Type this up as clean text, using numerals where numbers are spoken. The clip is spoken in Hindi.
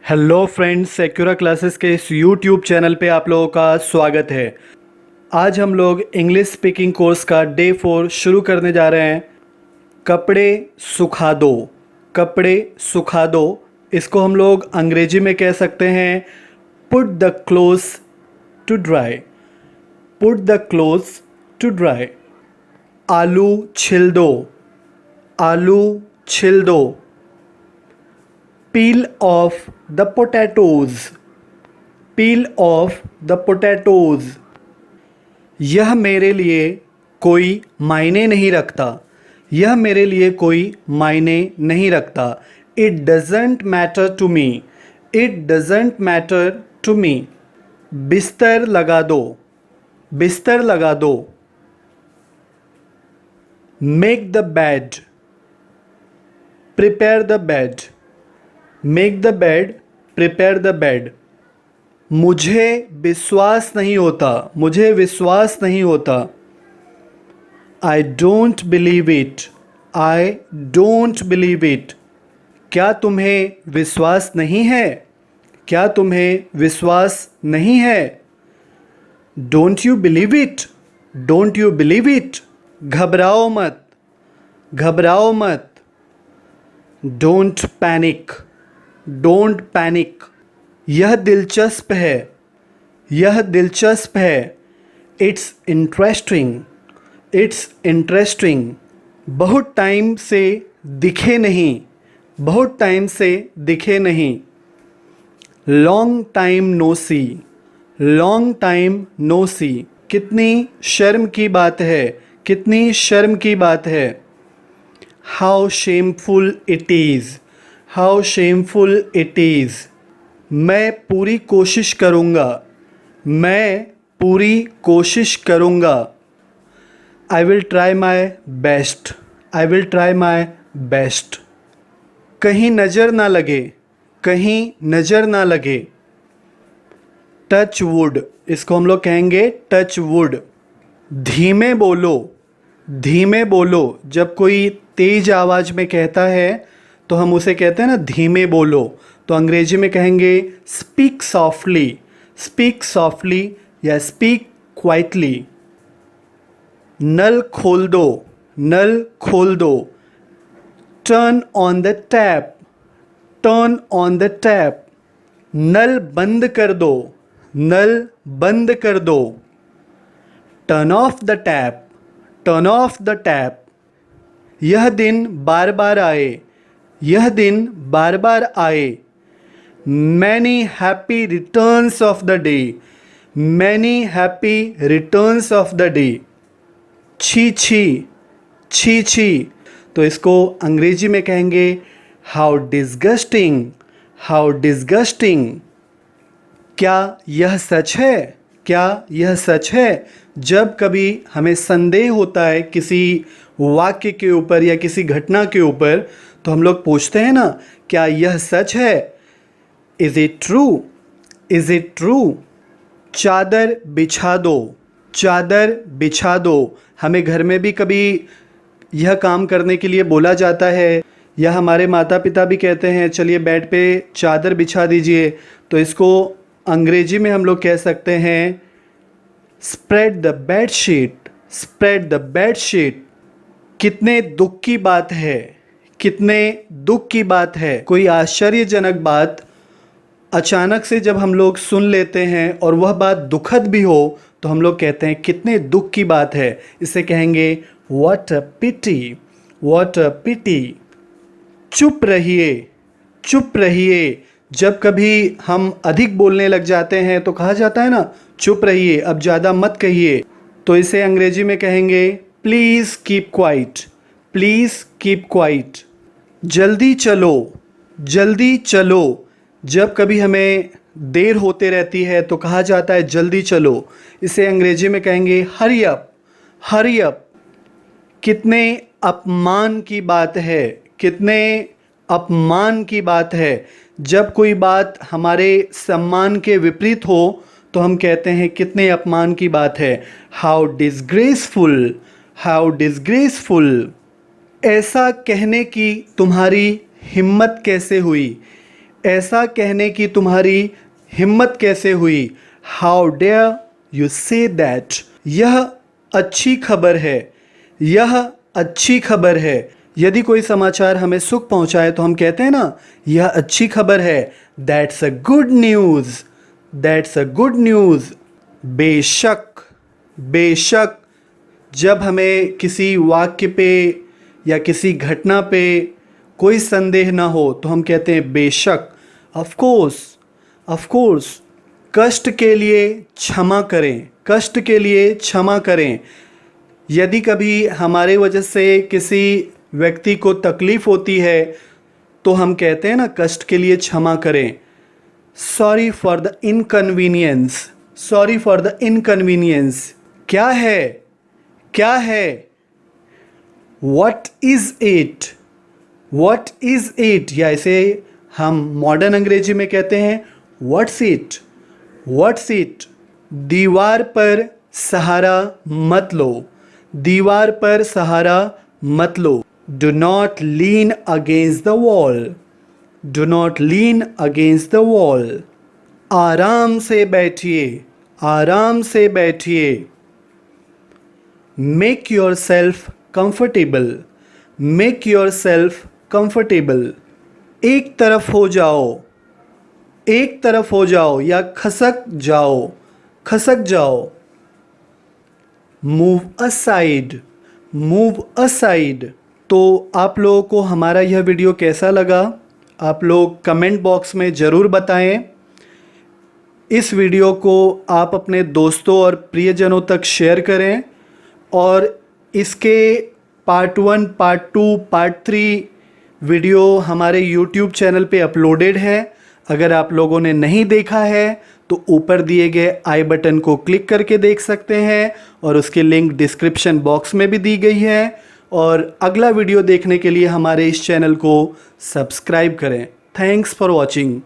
हेलो फ्रेंड्स, एक्यूरा क्लासेस के इस यूट्यूब चैनल पे आप लोगों का स्वागत है। आज हम लोग इंग्लिश स्पीकिंग कोर्स का डे 4 शुरू करने जा रहे हैं। कपड़े सुखा दो, कपड़े सुखा दो, इसको हम लोग अंग्रेजी में कह सकते हैं put the clothes to dry, put the clothes to dry. आलू छिल दो, आलू छिल दो। peel off the potatoes, peel off the potatoes। यह मेरे लिए कोई मायने नहीं रखता, यह मेरे लिए कोई मायने नहीं रखता। It doesn't matter to me, it doesn't matter to me। बिस्तर लगा दो, बिस्तर लगा दो। Make the bed, prepare the bed, make the bed, prepare the bed. मुझे विश्वास नहीं होता, मुझे विश्वास नहीं होता। I don't believe it, I don't believe it. क्या तुम्हें विश्वास नहीं है, क्या तुम्हें विश्वास नहीं है। Don't you believe it, don't you believe it. घबराओ मत, घबराओ मत। Don't panic, don't panic. यह दिलचस्प है, यह दिलचस्प है। It's interesting, it's interesting. बहुत टाइम से दिखे नहीं, बहुत टाइम से दिखे नहीं। लॉन्ग टाइम नो सी, लॉन्ग टाइम नो सी। कितनी शर्म की बात है, कितनी शर्म की बात है। How shameful it is, how shameful it is. मैं पूरी कोशिश करूँगा, मैं पूरी कोशिश करूँगा। I will try my best, I will try my best. कहीं नज़र ना लगे, कहीं नज़र ना लगे। टच वुड, इसको हम लोग कहेंगे टच वुड। धीमे बोलो, धीमे बोलो। जब कोई तेज आवाज़ में कहता है तो हम उसे कहते हैं ना धीमे बोलो, तो अंग्रेजी में कहेंगे स्पीक सॉफ्टली, स्पीक सॉफ्टली या स्पीक क्वाइटली। नल खोल दो, नल खोल दो। Turn on the tap, turn on the tap. नल बंद कर दो, नल बंद कर दो। Turn off the tap, turn off the tap. यह दिन बार बार आए, यह दिन बार बार आए। Many happy returns of the day, many happy returns of the day. छी छी, छी छी। तो इसको अंग्रेजी में कहेंगे हाउ डिस्गस्टिंग, हाउ डिस्गस्टिंग। क्या यह सच है, क्या यह सच है। जब कभी हमें संदेह होता है किसी वाक्य के ऊपर या किसी घटना के ऊपर, तो हम लोग पूछते हैं ना, क्या यह सच है। Is it true, is it true. चादर बिछा दो, चादर बिछा दो। हमें घर में भी कभी यह काम करने के लिए बोला जाता है, या हमारे माता पिता भी कहते हैं चलिए बेड पे चादर बिछा दीजिए, तो इसको अंग्रेजी में हम लोग कह सकते हैं spread the bed sheet, spread the bed sheet. कितने दुख की बात है, कितने दुख की बात है। कोई आश्चर्यजनक बात अचानक से जब हम लोग सुन लेते हैं और वह बात दुखद भी हो, तो हम लोग कहते हैं कितने दुख की बात है। इसे कहेंगे what a pity, what a पिटी। चुप रहिए, चुप रहिए। जब कभी हम अधिक बोलने लग जाते हैं तो कहा जाता है ना चुप रहिए, अब ज़्यादा मत कहिए। तो इसे अंग्रेजी में कहेंगे please keep quiet, please keep quiet. जल्दी चलो, जल्दी चलो। जब कभी हमें देर होते रहती है तो कहा जाता है जल्दी चलो। इसे अंग्रेजी में कहेंगे हरी अप, हरी अप। कितने अपमान की बात है, कितने अपमान की बात है। जब कोई बात हमारे सम्मान के विपरीत हो तो हम कहते हैं कितने अपमान की बात है। How disgraceful, how disgraceful. ऐसा कहने की तुम्हारी हिम्मत कैसे हुई, ऐसा कहने की तुम्हारी हिम्मत कैसे हुई? How dare you say that? यह अच्छी खबर है, यह अच्छी खबर है। यदि कोई समाचार हमें सुख पहुंचाए तो हम कहते हैं ना, यह अच्छी खबर है, that's a good news, that's a good news. बेशक, बेशक, जब हमें किसी वाक्य पे या किसी घटना पे कोई संदेह ना हो तो हम कहते हैं बेशक, ऑफ कोर्स, ऑफ कोर्स। कष्ट के लिए क्षमा करें, कष्ट के लिए क्षमा करें। यदि कभी हमारे वजह से किसी व्यक्ति को तकलीफ़ होती है तो हम कहते हैं ना, कष्ट के लिए क्षमा करें। Sorry for the inconvenience, sorry for the inconvenience. क्या है, क्या है? What is it, what is it, या इसे हम मॉडर्न अंग्रेजी में कहते हैं व्हाट्स इट, व्हाट्स इट। दीवार पर सहारा मत लो, दीवार पर सहारा मत लो। Do not lean against the wall, do not lean against the wall. आराम से बैठिए, आराम से बैठिए। Make yourself comfortable, make yourself comfortable. एक तरफ हो जाओ, एक तरफ हो जाओ या खसक जाओ, खसक जाओ। Move aside, move aside. तो आप लोगों को हमारा यह वीडियो कैसा लगा? आप लोग कमेंट बॉक्स में ज़रूर बताएं। इस वीडियो को आप अपने दोस्तों और प्रियजनों तक शेयर करें और इसके पार्ट 1, पार्ट 2, पार्ट 3 वीडियो हमारे यूट्यूब चैनल पे अपलोडेड है। अगर आप लोगों ने नहीं देखा है तो ऊपर दिए गए आई बटन को क्लिक करके देख सकते हैं और उसकी लिंक डिस्क्रिप्शन बॉक्स में भी दी गई है। और अगला वीडियो देखने के लिए हमारे इस चैनल को सब्सक्राइब करें। Thanks for watching.